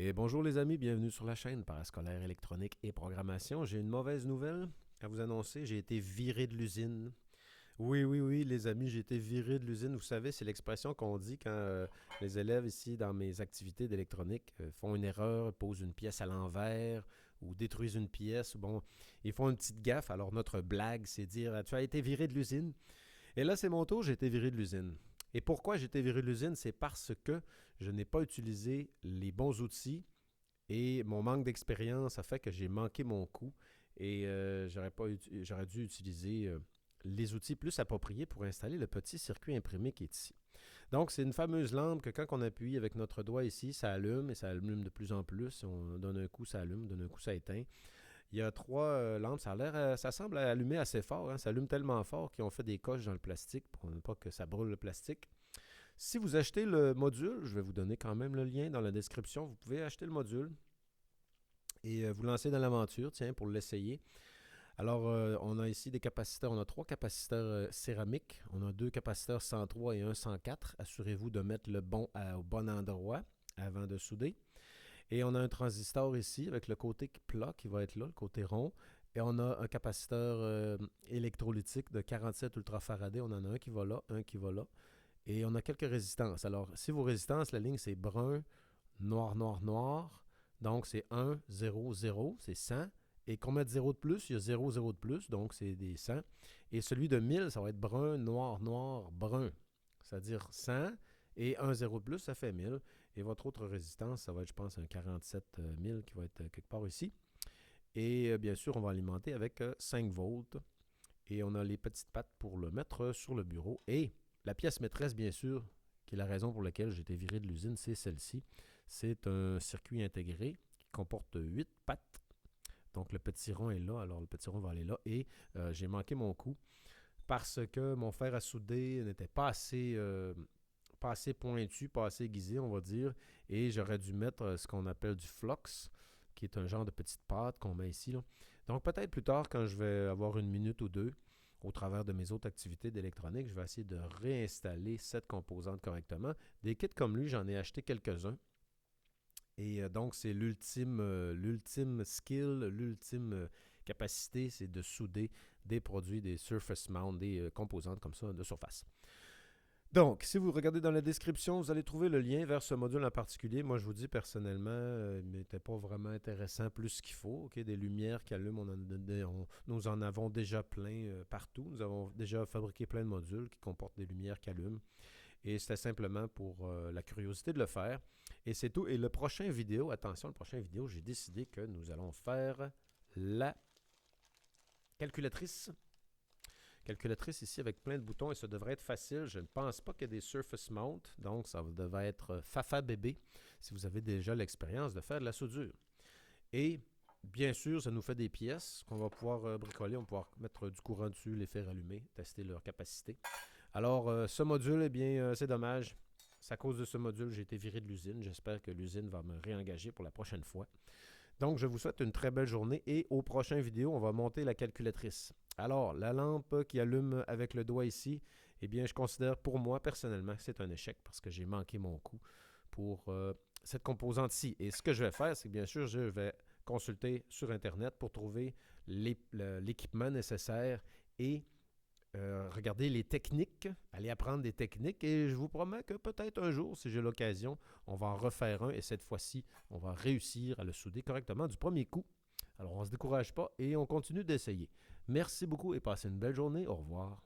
Et bonjour les amis, bienvenue sur la chaîne Parascolaire électronique et programmation. J'ai une mauvaise nouvelle à vous annoncer, j'ai été viré de l'usine. Oui, oui, oui, les amis, j'ai été viré de l'usine. Vous savez, c'est l'expression qu'on dit quand les élèves ici dans mes activités d'électronique font une erreur, posent une pièce à l'envers ou détruisent une pièce. Bon, ils font une petite gaffe. Alors notre blague, c'est dire tu as été viré de l'usine. Et là, c'est mon tour, j'ai été viré de l'usine. Et pourquoi j'ai été viré de l'usine? C'est parce que je n'ai pas utilisé les bons outils et mon manque d'expérience a fait que j'ai manqué mon coup et j'aurais dû utiliser les outils plus appropriés pour installer le petit circuit imprimé qui est ici. Donc, c'est une fameuse lampe que quand on appuie avec notre doigt ici, ça allume et ça allume de plus en plus. On donne un coup, ça allume, donne un coup, ça éteint. Il y a trois lampes, ça semble allumer assez fort, hein. Ça allume tellement fort qu'ils ont fait des coches dans le plastique pour ne pas que ça brûle le plastique. Si vous achetez le module, je vais vous donner quand même le lien dans la description, vous pouvez acheter le module et vous lancer dans l'aventure, tiens, pour l'essayer. Alors, on a ici des capaciteurs, on a trois capaciteurs céramiques, on a deux capaciteurs 103 et un 104. Assurez-vous de mettre le bon au bon endroit avant de souder. Et on a un transistor ici avec le côté plat qui va être là, le côté rond. Et on a un capaciteur électrolytique de 47 ultrafaradés. On en a un qui va là, un qui va là. Et on a quelques résistances. Alors, si vos résistances, la ligne, c'est brun, noir, noir, noir. Donc, c'est 1, 0, 0, c'est 100. Et qu'on mette 0 de plus, il y a 0, 0 de plus, donc c'est des 100. Et celui de 1000, ça va être brun, noir, noir, brun. C'est-à-dire 100. Et un 0 de plus, ça fait 1000. Et votre autre résistance, ça va être, je pense, un 47 000 qui va être quelque part ici. Et bien sûr, on va alimenter avec 5 volts. Et on a les petites pattes pour le mettre sur le bureau. Et la pièce maîtresse, bien sûr, qui est la raison pour laquelle j'ai été viré de l'usine, c'est celle-ci. C'est un circuit intégré qui comporte 8 pattes. Donc le petit rond est là, alors le petit rond va aller là. Et j'ai manqué mon coup parce que mon fer à souder n'était pas assez pointu, pas assez aiguisé, on va dire. Et j'aurais dû mettre ce qu'on appelle du flux, qui est un genre de petite pâte qu'on met ici, là. Donc peut-être plus tard, quand je vais avoir une minute ou deux, au travers de mes autres activités d'électronique, je vais essayer de réinstaller cette composante correctement. Des kits comme lui, j'en ai acheté quelques-uns. Et donc, c'est l'ultime skill, l'ultime capacité, c'est de souder des produits, des surface mount, des composantes comme ça de surface. Donc, si vous regardez dans la description, vous allez trouver le lien vers ce module en particulier. Moi, je vous dis personnellement, il n'était pas vraiment intéressant plus qu'il faut. Okay? Des lumières qui allument, nous en avons déjà plein partout. Nous avons déjà fabriqué plein de modules qui comportent des lumières qui allument. Et c'était simplement pour la curiosité de le faire. Et c'est tout. Et le prochain vidéo, attention, le prochain vidéo, j'ai décidé que nous allons faire la calculatrice. Calculatrice ici avec plein de boutons et ça devrait être facile. Je ne pense pas qu'il y ait des surface mount, donc ça devrait être Fafa bébé si vous avez déjà l'expérience de faire de la soudure. Et bien sûr, ça nous fait des pièces qu'on va pouvoir bricoler, on va pouvoir mettre du courant dessus, les faire allumer, tester leur capacité. Alors, ce module, eh bien, c'est dommage. C'est à cause de ce module, j'ai été viré de l'usine. J'espère que l'usine va me réengager pour la prochaine fois. Donc, je vous souhaite une très belle journée et au prochain vidéo, on va monter la calculatrice. Alors, la lampe qui allume avec le doigt ici, eh bien, je considère pour moi, personnellement, que c'est un échec parce que j'ai manqué mon coup pour cette composante-ci. Et ce que je vais faire, c'est que bien sûr, je vais consulter sur Internet pour trouver l'équipement nécessaire et regarder les techniques, aller apprendre des techniques et je vous promets que peut-être un jour, si j'ai l'occasion, on va en refaire un et cette fois-ci, on va réussir à le souder correctement du premier coup. Alors, on ne se décourage pas et on continue d'essayer. Merci beaucoup et passez une belle journée. Au revoir.